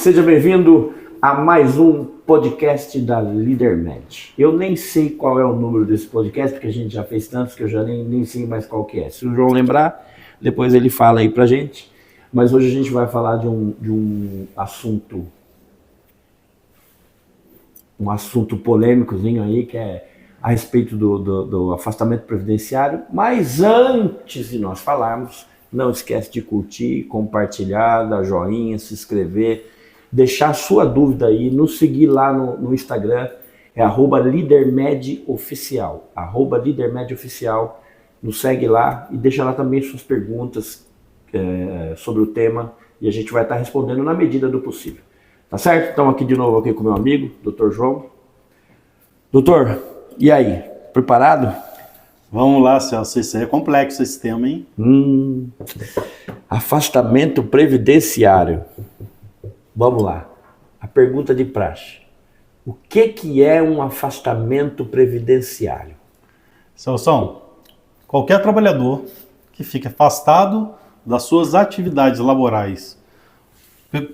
Seja bem-vindo a mais um podcast da LeaderMed. Eu nem sei qual é o número desse podcast, porque a gente já fez tantos que eu já nem sei mais qual que é. Se o João lembrar, depois ele fala aí pra gente. Mas hoje a gente vai falar de um assunto polêmicozinho aí, que é a respeito do afastamento previdenciário. Mas antes de nós falarmos, não esquece de curtir, compartilhar, dar joinha, se inscrever, deixar sua dúvida aí, nos seguir lá no Instagram, é @LeaderMedOficial, @LeaderMedOficial, nos segue lá e deixa lá também suas perguntas sobre o tema e a gente vai estar respondendo na medida do possível. Tá certo? Então aqui de novo aqui com meu amigo, Dr. João. Doutor, e aí? Preparado? Vamos lá, Celso. Isso aí é complexo esse tema, hein? Afastamento previdenciário. Vamos lá. A pergunta de praxe. O que é um afastamento previdenciário? Celso, qualquer trabalhador que fique afastado das suas atividades laborais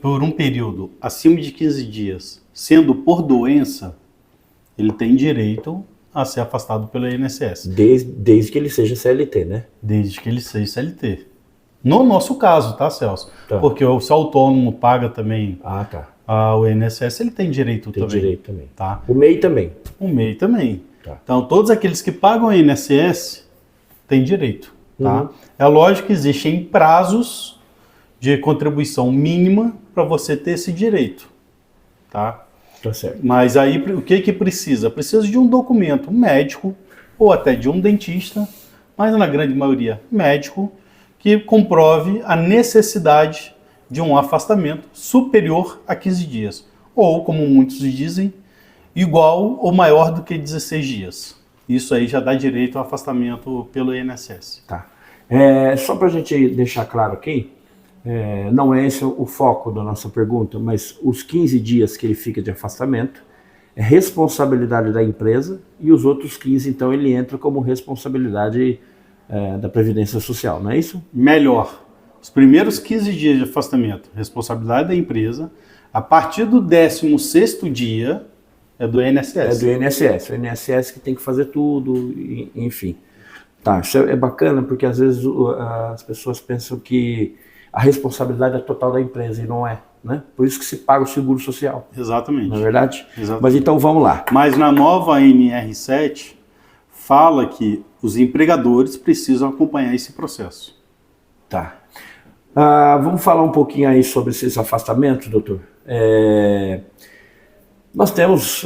por um período acima de 15 dias, sendo por doença, ele tem direito a ser afastado pelo INSS. Desde que ele seja CLT, né? Desde que ele seja CLT. No nosso caso, tá, Celso? Tá. Porque se o autônomo paga também o INSS, ele tem direito também. Tem direito também. Tá? O MEI também. O MEI também. Tá. Então, todos aqueles que pagam o INSS têm direito. Tá? É lógico que existem prazos de contribuição mínima para você ter esse direito. Tá? Tá certo. Mas aí o que precisa? Precisa de um documento médico ou até de um dentista, mas na grande maioria médico, que comprove a necessidade de um afastamento superior a 15 dias. Ou, como muitos dizem, igual ou maior do que 16 dias. Isso aí já dá direito ao afastamento pelo INSS. Tá. Só para a gente deixar claro aqui, não é esse o foco da nossa pergunta, mas os 15 dias que ele fica de afastamento é responsabilidade da empresa e os outros 15, então, ele entra como responsabilidade da Previdência Social, não é isso? Melhor. Os primeiros 15 dias de afastamento, responsabilidade da empresa. A partir do 16º dia, é do INSS. É do INSS. O INSS que tem que fazer tudo, enfim. Tá, isso é bacana, porque às vezes as pessoas pensam que a responsabilidade é total da empresa e não é, né? Por isso que se paga o seguro social. Exatamente. Não é verdade? Exatamente. Mas então vamos lá. Mas na nova NR7 fala que os empregadores precisam acompanhar esse processo. Tá. Vamos falar um pouquinho aí sobre esses afastamentos, doutor? Nós temos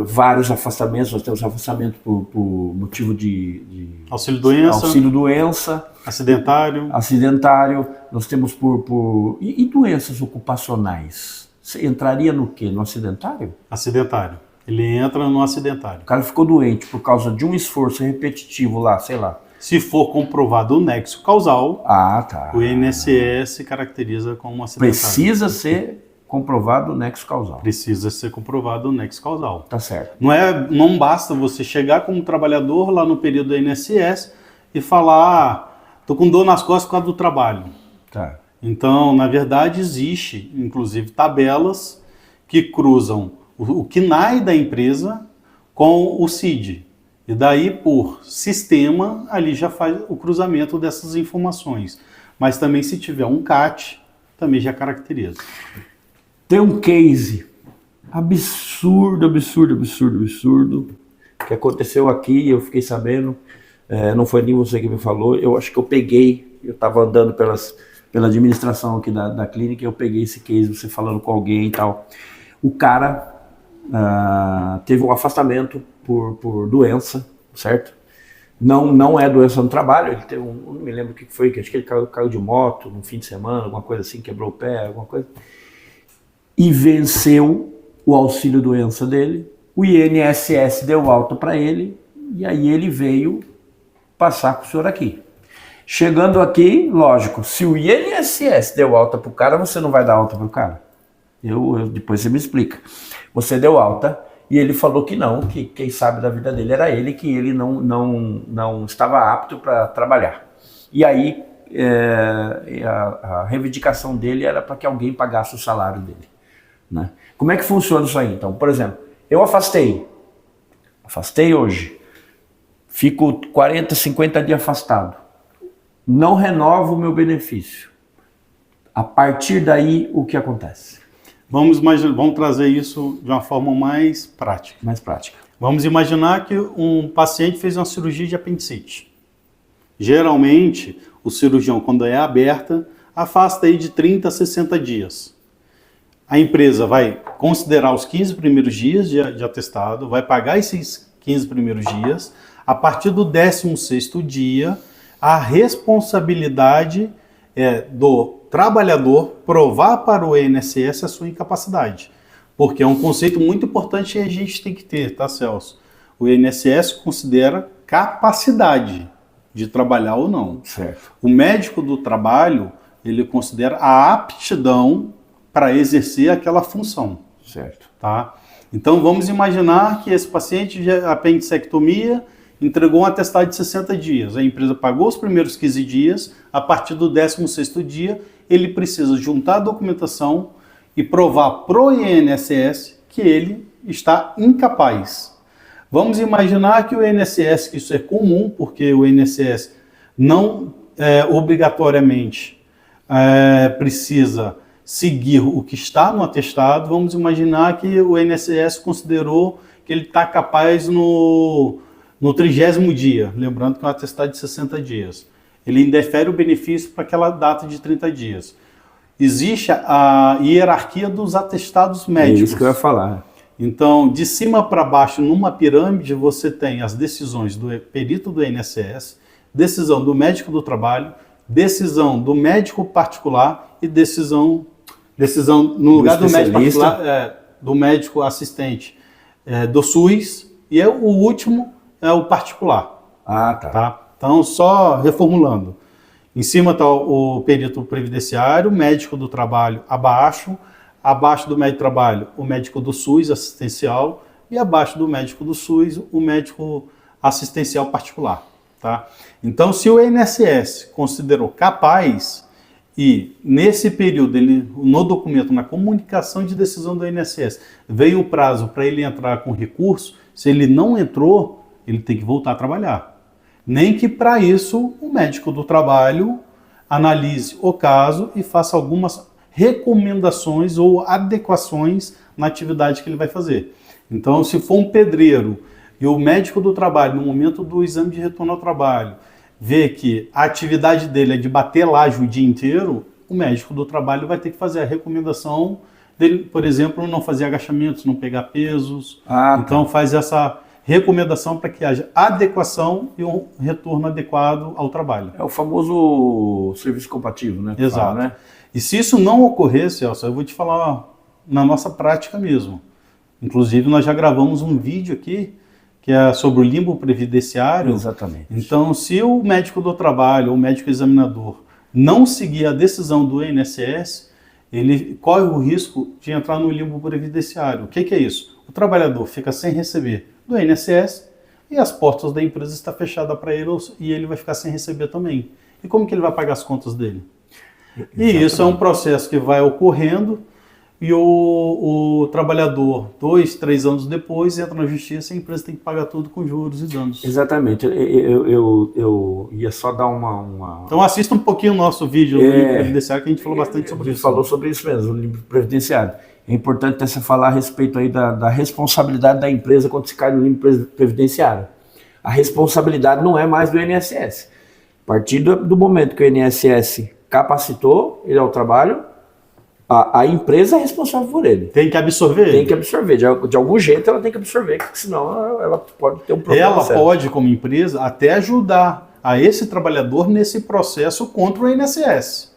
vários afastamentos, nós temos afastamento por motivo de auxílio-doença, acidentário, nós temos e doenças ocupacionais. Você entraria no quê? No acidentário? Acidentário. Ele entra no acidentário. O cara ficou doente por causa de um esforço repetitivo lá, sei lá. Se for comprovado o nexo causal, o INSS caracteriza como acidentário. Precisa ser comprovado o nexo causal. Precisa ser comprovado o nexo causal. Tá certo. Não basta você chegar como trabalhador lá no período do INSS e falar, tô com dor nas costas por causa do trabalho. Tá. Então, na verdade, existe, inclusive, tabelas que cruzam o KNAI da empresa com o CID. E daí, por sistema, ali já faz o cruzamento dessas informações. Mas também, se tiver um CAT, também já caracteriza. Tem um case absurdo, que aconteceu aqui, eu fiquei sabendo, não foi nem você que me falou, eu acho que eu estava andando pela administração aqui da clínica, eu peguei esse case, você falando com alguém e tal. O cara teve um afastamento por doença, certo? Não é doença no trabalho, ele teve não me lembro o que foi, acho que ele caiu de moto no fim de semana, alguma coisa assim, quebrou o pé, alguma coisa. E venceu o auxílio-doença dele, o INSS deu alta para ele, e aí ele veio passar com o senhor aqui. Chegando aqui, lógico, se o INSS deu alta para o cara, você não vai dar alta para o cara? Depois você me explica. Você deu alta e ele falou que não, que quem sabe da vida dele era ele, que ele não estava apto para trabalhar. E aí a reivindicação dele era para que alguém pagasse o salário dele. né? Como é que funciona isso aí? Então, por exemplo, eu afastei hoje, fico 40, 50 dias afastado, não renovo o meu benefício. A partir daí, o que acontece? Vamos trazer isso de uma forma mais prática. Mais prática. Vamos imaginar que um paciente fez uma cirurgia de apendicite. Geralmente, o cirurgião, quando é aberta, afasta aí de 30 a 60 dias. A empresa vai considerar os 15 primeiros dias de atestado, vai pagar esses 15 primeiros dias. A partir do 16º dia, a responsabilidade do trabalhador provar para o INSS a sua incapacidade. Porque é um conceito muito importante que a gente tem que ter, tá, Celso? O INSS considera capacidade de trabalhar ou não. Certo. O médico do trabalho, ele considera a aptidão para exercer aquela função. Certo. Tá? Então vamos imaginar que esse paciente de apendicectomia entregou um atestado de 60 dias. A empresa pagou os primeiros 15 dias, a partir do 16º dia, ele precisa juntar a documentação e provar pro INSS que ele está incapaz. Vamos imaginar que o INSS, que isso é comum, porque o INSS não obrigatoriamente precisa seguir o que está no atestado. Vamos imaginar que o INSS considerou que ele está capaz no 30º dia, lembrando que é um atestado de 60 dias. Ele indefere o benefício para aquela data de 30 dias. Existe a hierarquia dos atestados médicos. É isso que eu ia falar. Então, de cima para baixo, numa pirâmide, você tem as decisões do perito do INSS, decisão do médico do trabalho, decisão do médico particular e decisão no lugar do médico particular, do médico assistente do SUS, e o último é o particular. Ah, tá. Então, só reformulando. Em cima está o perito previdenciário, o médico do trabalho abaixo do médico do trabalho, o médico do SUS assistencial, e abaixo do médico do SUS, o médico assistencial particular. Tá? Então, se o INSS considerou capaz, e nesse período, no documento, na comunicação de decisão do INSS, veio o prazo para ele entrar com recurso, se ele não entrou, ele tem que voltar a trabalhar. Nem que para isso o médico do trabalho analise o caso e faça algumas recomendações ou adequações na atividade que ele vai fazer. Então, se for um pedreiro e o médico do trabalho, no momento do exame de retorno ao trabalho, vê que a atividade dele é de bater laje o dia inteiro, o médico do trabalho vai ter que fazer a recomendação dele, por exemplo, não fazer agachamentos, não pegar pesos. Então, faz essa recomendação para que haja adequação e um retorno adequado ao trabalho. É o famoso serviço compatível, né? Exato. Fala, né? E se isso não ocorrer, Celso, eu vou te falar na nossa prática mesmo. Inclusive, nós já gravamos um vídeo aqui que é sobre o limbo previdenciário. Exatamente. Então, se o médico do trabalho ou o médico examinador não seguir a decisão do INSS, ele corre o risco de entrar no limbo previdenciário. O que é isso? O trabalhador fica sem receber do INSS e as portas da empresa estão fechadas para ele e ele vai ficar sem receber também. E como que ele vai pagar as contas dele? Exatamente. E isso é um processo que vai ocorrendo e o trabalhador, 2, 3 anos depois, entra na justiça e a empresa tem que pagar tudo com juros e danos. Exatamente. Eu ia só dar uma... Então assista um pouquinho o nosso vídeo do limbo previdenciário, que a gente falou bastante sobre isso. Falou sobre isso mesmo, o limbo previdenciário. É importante até você falar a respeito aí da responsabilidade da empresa quando se cai no limbo previdenciário. A responsabilidade não é mais do INSS. A partir do momento que o INSS capacitou ele ao trabalho, a empresa é responsável por ele. Tem que absorver? Tem que absorver. De algum jeito ela tem que absorver, porque senão ela pode ter um problema. Ela pode, como empresa, até ajudar a esse trabalhador nesse processo contra o INSS.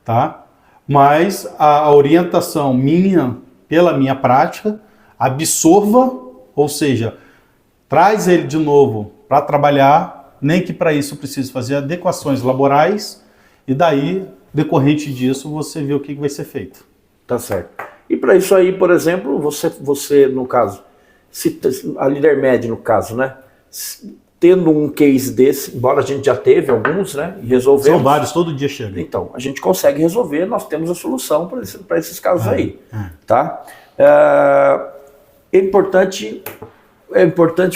Tá? Mas a orientação minha, pela minha prática, absorva, ou seja, traz ele de novo para trabalhar, nem que para isso precise fazer adequações laborais, e daí, decorrente disso, você vê o que vai ser feito. Tá certo. E para isso aí, por exemplo, você no caso, a Líder Med, no caso, né? tendo um case desse, embora a gente já teve alguns, né, e resolvemos. São vários, todo dia chega. Então, a gente consegue resolver, nós temos a solução para esses casos aí, tá? É importante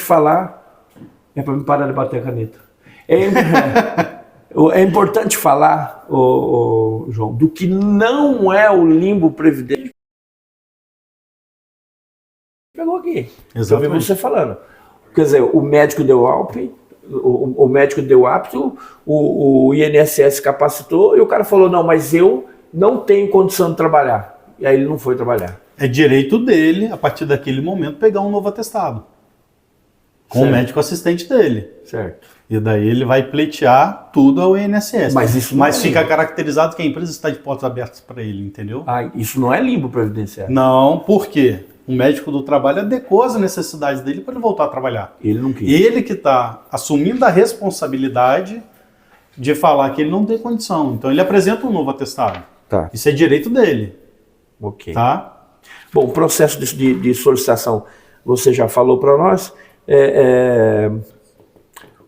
falar, é para me parar de bater a caneta, é importante falar, João, do que não é o limbo previdente. Pegou aqui, exatamente. Eu vi você falando. Quer dizer, o médico deu ALP, o médico deu apto, o INSS capacitou e o cara falou, não, mas eu não tenho condição de trabalhar. E aí ele não foi trabalhar. É direito dele, a partir daquele momento, pegar um novo atestado. Com o médico assistente dele. Certo. E daí ele vai pleitear tudo ao INSS. Mas fica caracterizado que a empresa está de portas abertas para ele, entendeu? Isso não é limbo previdenciário. Não, por quê? O médico do trabalho adequou as necessidades dele para ele voltar a trabalhar. Ele não quis. Ele que está assumindo a responsabilidade de falar que ele não tem condição. Então ele apresenta um novo atestado. Tá. Isso é direito dele. Ok. Tá? Bom, o processo de solicitação, você já falou para nós.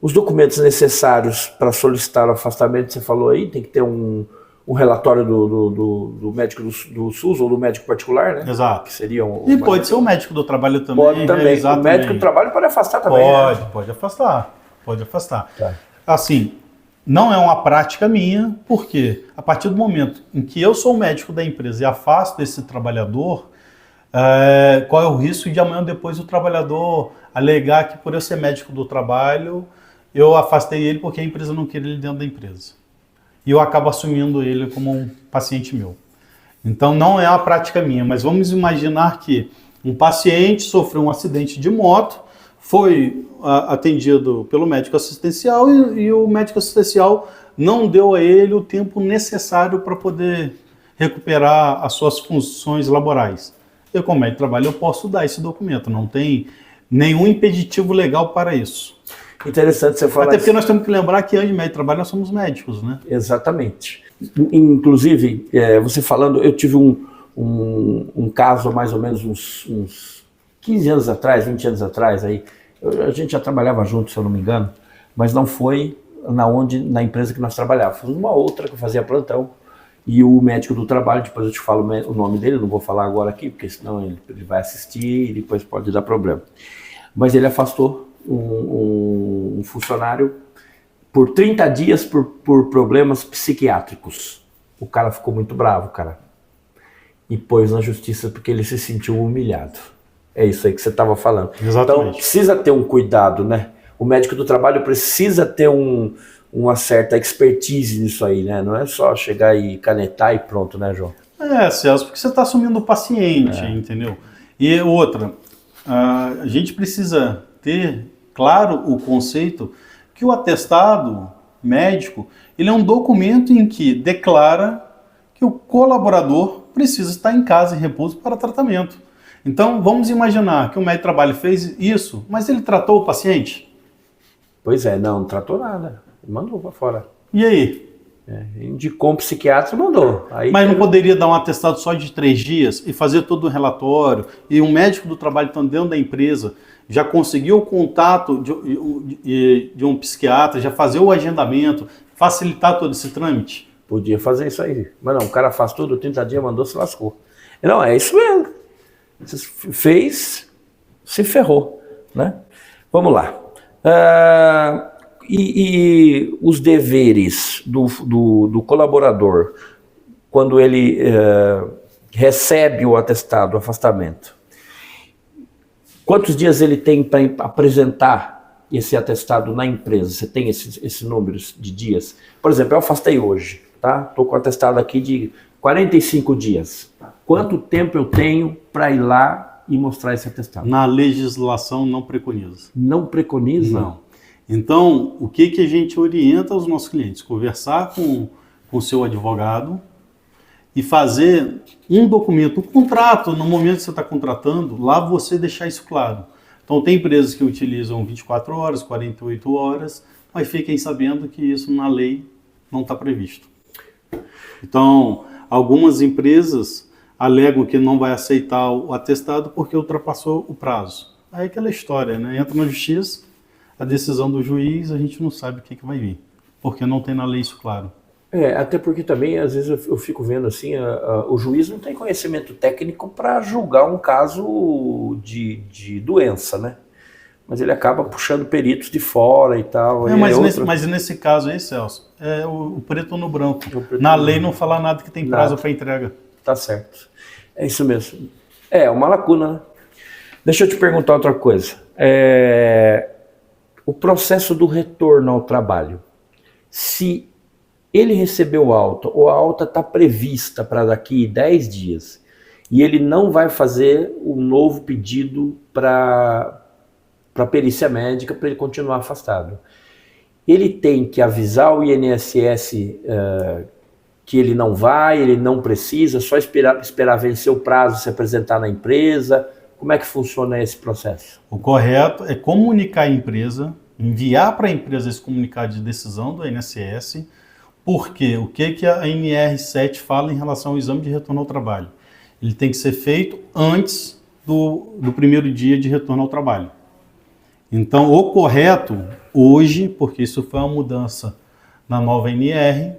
Os documentos necessários para solicitar o afastamento, você falou aí, tem que ter um relatório do médico do SUS ou do médico particular, né? Exato. Que seria e pode ser o médico do trabalho também. Pode também. O médico do trabalho pode afastar também. Pode afastar. Pode afastar. Tá. Assim, não é uma prática minha, porque a partir do momento em que eu sou o médico da empresa e afasto esse trabalhador, qual é o risco de amanhã depois o trabalhador alegar que por eu ser médico do trabalho, eu afastei ele porque a empresa não queria ele dentro da empresa. E eu acabo assumindo ele como um paciente meu. Então não é uma prática minha, mas vamos imaginar que um paciente sofreu um acidente de moto, foi atendido pelo médico assistencial e o médico assistencial não deu a ele o tempo necessário para poder recuperar as suas funções laborais. Eu, como médico de trabalho, eu posso dar esse documento, não tem nenhum impeditivo legal para isso. Interessante você falar. Até porque nós temos que lembrar que antes de médico de trabalho nós somos médicos, né? Exatamente. Inclusive, você falando, eu tive um caso mais ou menos uns 15 anos atrás, 20 anos atrás, aí, a gente já trabalhava junto, se eu não me engano, mas não foi na empresa que nós trabalhávamos. Foi uma outra que eu fazia plantão. E o médico do trabalho, depois eu te falo o nome dele, não vou falar agora aqui, porque senão ele vai assistir e depois pode dar problema. Mas ele afastou um funcionário por 30 dias por problemas psiquiátricos. O cara ficou muito bravo, cara. E pôs na justiça porque ele se sentiu humilhado. É isso aí que você estava falando. Exatamente. Então precisa ter um cuidado, né? O médico do trabalho precisa ter uma certa expertise nisso aí, né? Não é só chegar e canetar e pronto, né, João? Celso, porque você está assumindo o paciente, entendeu? E outra, a gente precisa ter claro o conceito que o atestado médico, ele é um documento em que declara que o colaborador precisa estar em casa em repouso para tratamento. Então, vamos imaginar que o médico de trabalho fez isso, mas ele tratou o paciente? Pois é, não tratou nada. Mandou para fora. E aí? Indicou um psiquiatra e mandou. Aí mas não poderia dar um atestado só de 3 dias e fazer todo o relatório, e um médico do trabalho estando dentro da empresa já conseguiu o contato de um psiquiatra, já fazer o agendamento, facilitar todo esse trâmite? Podia fazer isso aí. Mas não, o cara faz tudo, 30 dias, mandou, se lascou. Não, é isso mesmo. Você fez, se ferrou, né? Vamos lá. E os deveres do colaborador, quando ele recebe o atestado, o afastamento, quantos dias ele tem para apresentar esse atestado na empresa? Você tem esse número de dias? Por exemplo, eu afastei hoje, tá? Estou com o atestado aqui de 45 dias. Quanto tempo eu tenho para ir lá e mostrar esse atestado? Na legislação não preconiza. Não preconiza? Não. Então, o que a gente orienta aos nossos clientes? Conversar com o seu advogado e fazer um documento, um contrato, no momento que você está contratando, lá você deixar isso claro. Então, tem empresas que utilizam 24 horas, 48 horas, mas fiquem sabendo que isso na lei não está previsto. Então, algumas empresas alegam que não vai aceitar o atestado porque ultrapassou o prazo. Aí é aquela história, né? Entra na justiça, a decisão do juiz, a gente não sabe o que vai vir, porque não tem na lei isso claro. Até porque também, às vezes, eu fico vendo assim, o juiz não tem conhecimento técnico para julgar um caso de doença, né? Mas ele acaba puxando peritos de fora e tal. Mas nesse caso aí, Celso, é o preto no branco. Na lei não fala nada que tem prazo para entrega. Tá certo. É isso mesmo. É uma lacuna, né? Deixa eu te perguntar outra coisa. O processo do retorno ao trabalho. Se ele recebeu alta, ou a alta está prevista para daqui 10 dias, e ele não vai fazer um novo pedido para perícia médica para ele continuar afastado. Ele tem que avisar o INSS que ele não precisa, só esperar vencer o prazo, se apresentar na empresa. Como é que funciona esse processo? O correto é comunicar a empresa, enviar para a empresa esse comunicado de decisão do INSS, porque o que a NR7 fala em relação ao exame de retorno ao trabalho? Ele tem que ser feito antes do primeiro dia de retorno ao trabalho. Então, o correto hoje, porque isso foi uma mudança na nova NR,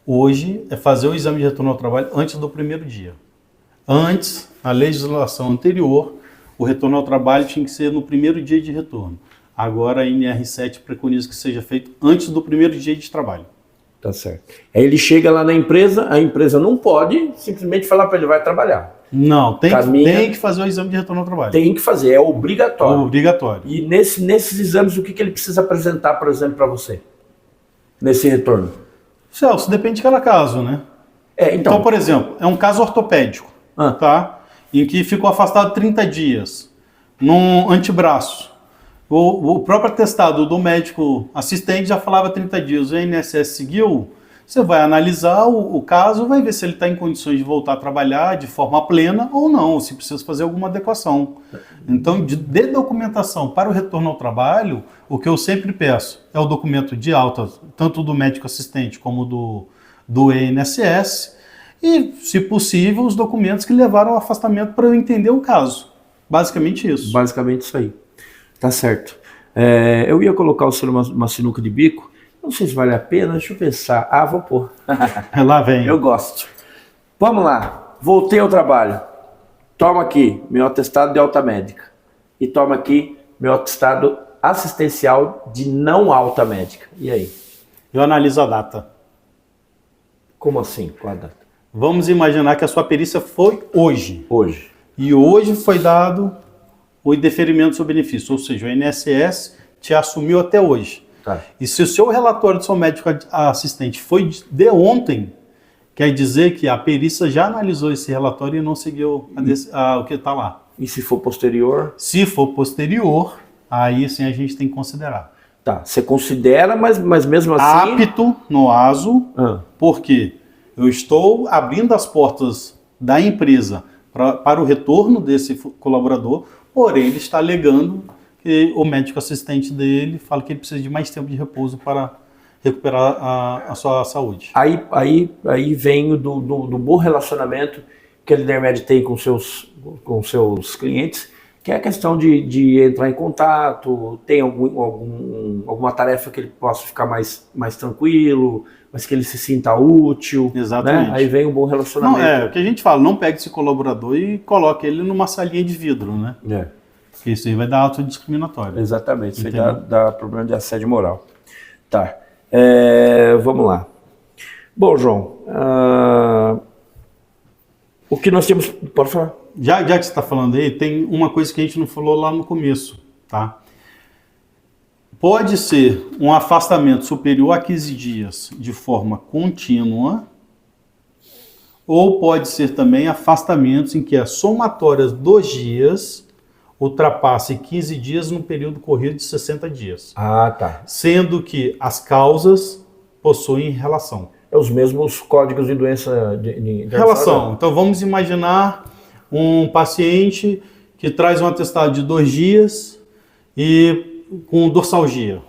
hoje é fazer o exame de retorno ao trabalho antes do primeiro dia. Antes, a legislação anterior, o retorno ao trabalho tinha que ser no primeiro dia de retorno. Agora a NR7 preconiza que seja feito antes do primeiro dia de trabalho. Tá certo. Aí ele chega lá na empresa, a empresa não pode simplesmente falar para ele, vai trabalhar. Não, tem que fazer o exame de retorno ao trabalho. Tem que fazer, é obrigatório. Obrigatório. E nesses exames, o que ele precisa apresentar, por exemplo, para você? Nesse retorno? Celso, depende de cada caso, né? Então, por exemplo, é um caso ortopédico, tá? Em que ficou afastado 30 dias, num antebraço. O próprio atestado do médico assistente já falava 30 dias, o INSS seguiu, você vai analisar o caso, vai ver se ele está em condições de voltar a trabalhar de forma plena ou não, ou se precisa fazer alguma adequação. Então, de documentação para o retorno ao trabalho, o que eu sempre peço é o documento de alta, tanto do médico assistente como do INSS, e, se possível, os documentos que levaram ao afastamento para eu entender o caso. Basicamente isso. Basicamente isso aí. Tá certo. Eu ia colocar o senhor uma sinuca de bico. Não sei se vale a pena, deixa eu pensar. Vou pôr. Lá vem. Eu gosto. Vamos lá. Voltei ao trabalho. Toma aqui meu atestado de alta médica. E toma aqui meu atestado assistencial de não alta médica. E aí? Eu analiso a data. Como assim? Qual a data? Vamos imaginar que a sua perícia foi hoje. Hoje. E hoje foi dado o indeferimento do seu benefício, ou seja, o INSS te assumiu até hoje. Tá. E se o seu relatório do seu médico assistente foi de ontem, quer dizer que a perícia já analisou esse relatório e não seguiu o que está lá. E se for posterior? Se for posterior, aí sim a gente tem que considerar. Tá, você considera, mas mesmo assim... Apto no ASO, porque eu estou abrindo as portas da empresa para o retorno desse colaborador, porém ele está alegando que o médico assistente dele fala que ele precisa de mais tempo de repouso para recuperar a sua saúde. Aí vem do bom relacionamento que a Lidermed tem com seus clientes, que é a questão de entrar em contato, tem alguma tarefa que ele possa ficar mais tranquilo, mas que ele se sinta útil. Exatamente. Né? Aí vem um bom relacionamento. Não, o que a gente fala, não pegue esse colaborador e coloque ele numa salinha de vidro, né? Porque isso aí vai dar autodiscriminatório. Exatamente, isso aí dá problema de assédio moral. Tá, vamos lá. Bom, João, o que nós temos... Pode falar. Já que você está falando aí, tem uma coisa que a gente não falou lá no começo, tá? Pode ser um afastamento superior a 15 dias de forma contínua, ou pode ser também afastamentos em que a somatória dos dias ultrapasse 15 dias num período corrido de 60 dias. Tá. Sendo que as causas possuem relação. É os mesmos códigos de doença de relação. Então vamos imaginar um paciente que traz um atestado de 2 dias e com dorsalgia.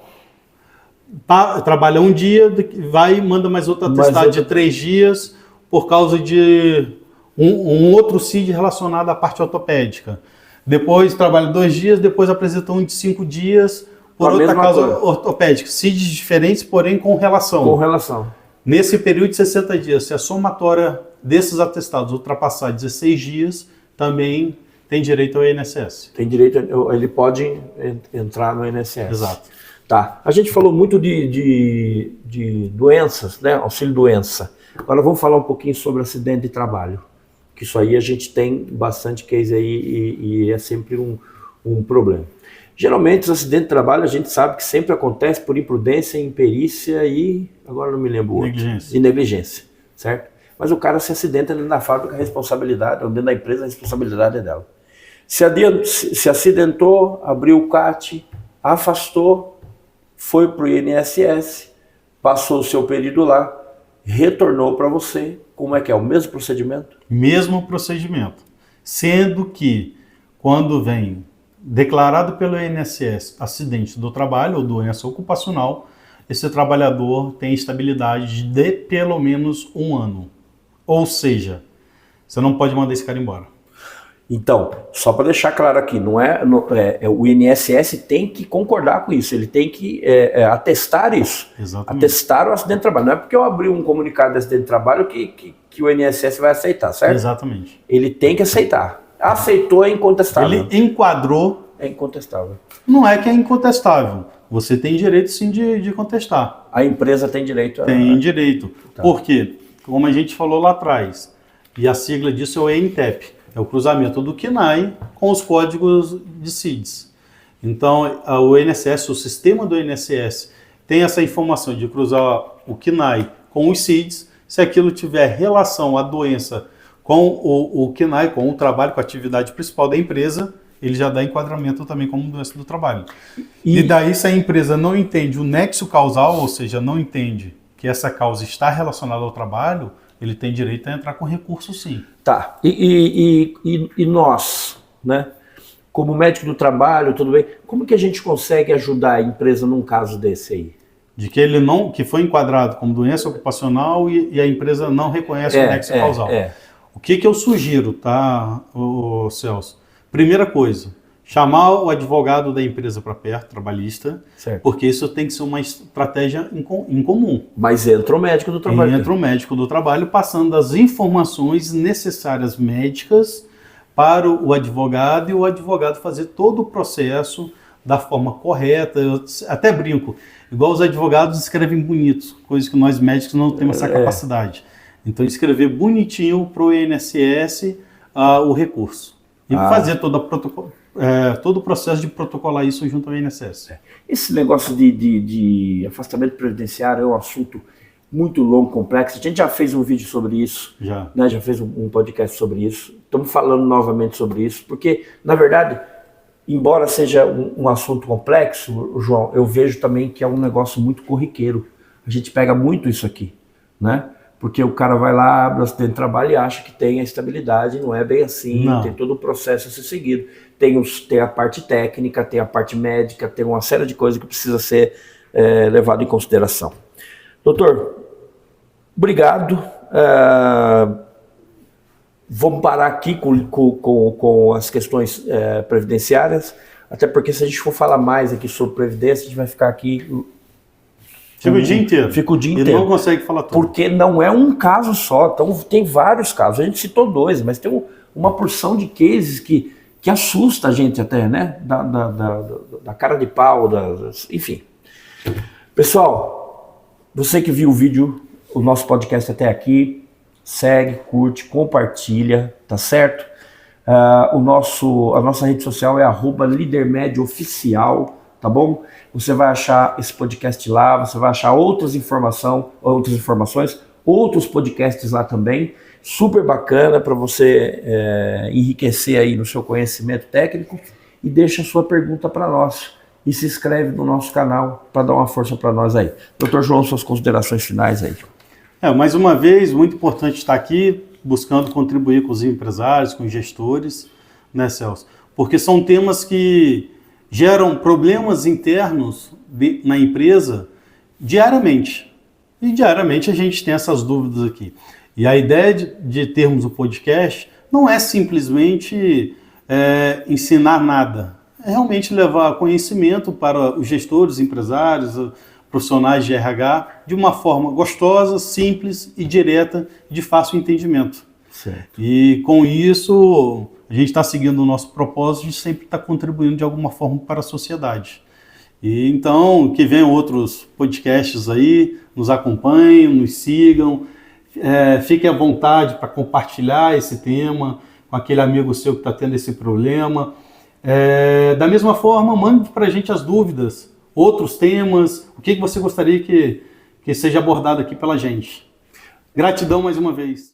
Trabalha um dia, vai e manda mais outro atestado de 3 dias por causa de um outro CID relacionado à parte ortopédica. Depois trabalha 2 dias, depois apresenta um de 5 dias por a outra mesma causa coisa. ortopédica, CIDs diferentes, porém com relação. Com relação. Nesse período de 60 dias, se a somatória desses atestados ultrapassar 16 dias, também tem direito ao INSS. Tem direito, ele pode entrar no INSS. Exato. Tá. A gente falou muito de doenças, né? Auxílio-doença. Agora vamos falar um pouquinho sobre acidente de trabalho. Que isso aí a gente tem bastante case aí e é sempre um problema. Geralmente os acidentes de trabalho a gente sabe que sempre acontece por imprudência, imperícia e, agora não me lembro o outro. Negligência. E negligência, certo? Mas o cara se acidenta dentro da fábrica, a responsabilidade, ou dentro da empresa, a responsabilidade é dela. Se acidentou, abriu o CAT, afastou, foi para o INSS, passou o seu período lá, retornou para você, como é que é? O mesmo procedimento? Mesmo procedimento. Sendo que, quando vem declarado pelo INSS acidente do trabalho ou doença ocupacional, esse trabalhador tem estabilidade de pelo menos 1 ano. Ou seja, você não pode mandar esse cara embora. Então, só para deixar claro aqui, o INSS tem que concordar com isso, ele tem que atestar isso. Exatamente. Atestar o acidente de trabalho. Não é porque eu abri um comunicado de acidente de trabalho que o INSS vai aceitar, certo? Exatamente. Ele tem que aceitar. Aceitou, é incontestável. Ele enquadrou. É incontestável. Não é que é incontestável. Você tem direito sim de contestar. A empresa tem direito a... Tem direito. Tá. Por quê? Como a gente falou lá atrás, e a sigla disso é o ENTEP, é o cruzamento do CNAE com os códigos de CIDs. Então, o INSS, o sistema do INSS, tem essa informação de cruzar o CNAE com os CIDs, se aquilo tiver relação à doença com o CNAE, com o trabalho, com a atividade principal da empresa, ele já dá enquadramento também como doença do trabalho. E daí, se a empresa não entende o nexo causal, ou seja, não entende que essa causa está relacionada ao trabalho, ele tem direito a entrar com recurso sim. Tá. E nós, né? Como médico do trabalho, tudo bem, como que a gente consegue ajudar a empresa num caso desse aí? De que ele não, que foi enquadrado como doença ocupacional e a empresa não reconhece o nexo causal. O que eu sugiro, tá, Celso? Primeira coisa, chamar o advogado da empresa para perto, trabalhista, certo. Porque isso tem que ser uma estratégia em comum. Mas entra o médico do trabalho. Entra o médico do trabalho passando as informações necessárias médicas para o advogado e o advogado fazer todo o processo da forma correta. Eu até brinco, igual os advogados escrevem bonitos, coisas que nós médicos não temos essa capacidade. Então escrever bonitinho para o INSS o recurso. E fazer todo o processo de protocolar isso junto ao INSS. Esse negócio de afastamento previdenciário é um assunto muito longo, complexo. A gente já fez um vídeo sobre isso, já fez um podcast sobre isso. Estamos falando novamente sobre isso, porque, na verdade, embora seja um assunto complexo, João, eu vejo também que é um negócio muito corriqueiro. A gente pega muito isso aqui, né? Porque o cara vai lá, abre o acidente de trabalho e acha que tem a estabilidade, não é bem assim, tem todo o processo a ser seguido. Tem a parte técnica, tem a parte médica, tem uma série de coisas que precisa ser levado em consideração. Doutor, obrigado. Vamos parar aqui com as questões previdenciárias, até porque se a gente for falar mais aqui sobre previdência, a gente vai ficar aqui... Fica o dia inteiro. Fica o dia inteiro. E não consegue falar tudo. Porque não é um caso só, então tem vários casos. A gente citou 2, mas tem uma porção de cases que assusta a gente até, né? Da cara de pau, enfim. Pessoal, você que viu o vídeo, o nosso podcast até aqui, segue, curte, compartilha, tá certo? A nossa rede social é @lidermedioficial, tá bom? Você vai achar esse podcast lá, você vai achar outras informações, outros podcasts lá também, super bacana para você enriquecer aí no seu conhecimento técnico e deixa a sua pergunta para nós e se inscreve no nosso canal para dar uma força para nós aí. Dr. João, suas considerações finais aí. Mais uma vez, muito importante estar aqui buscando contribuir com os empresários, com os gestores, né, Celso? Porque são temas que geram problemas internos na empresa diariamente. E diariamente a gente tem essas dúvidas aqui. E a ideia de termos o podcast não é simplesmente ensinar nada. é realmente levar conhecimento para os gestores, empresários, profissionais de RH, de uma forma gostosa, simples e direta, de fácil entendimento. Certo. E com isso, a gente está seguindo o nosso propósito de sempre estar contribuindo de alguma forma para a sociedade. E então, que venham outros podcasts aí, nos acompanhem, nos sigam, fiquem à vontade para compartilhar esse tema com aquele amigo seu que está tendo esse problema. Da mesma forma, mande para a gente as dúvidas, outros temas, o que você gostaria que seja abordado aqui pela gente. Gratidão mais uma vez.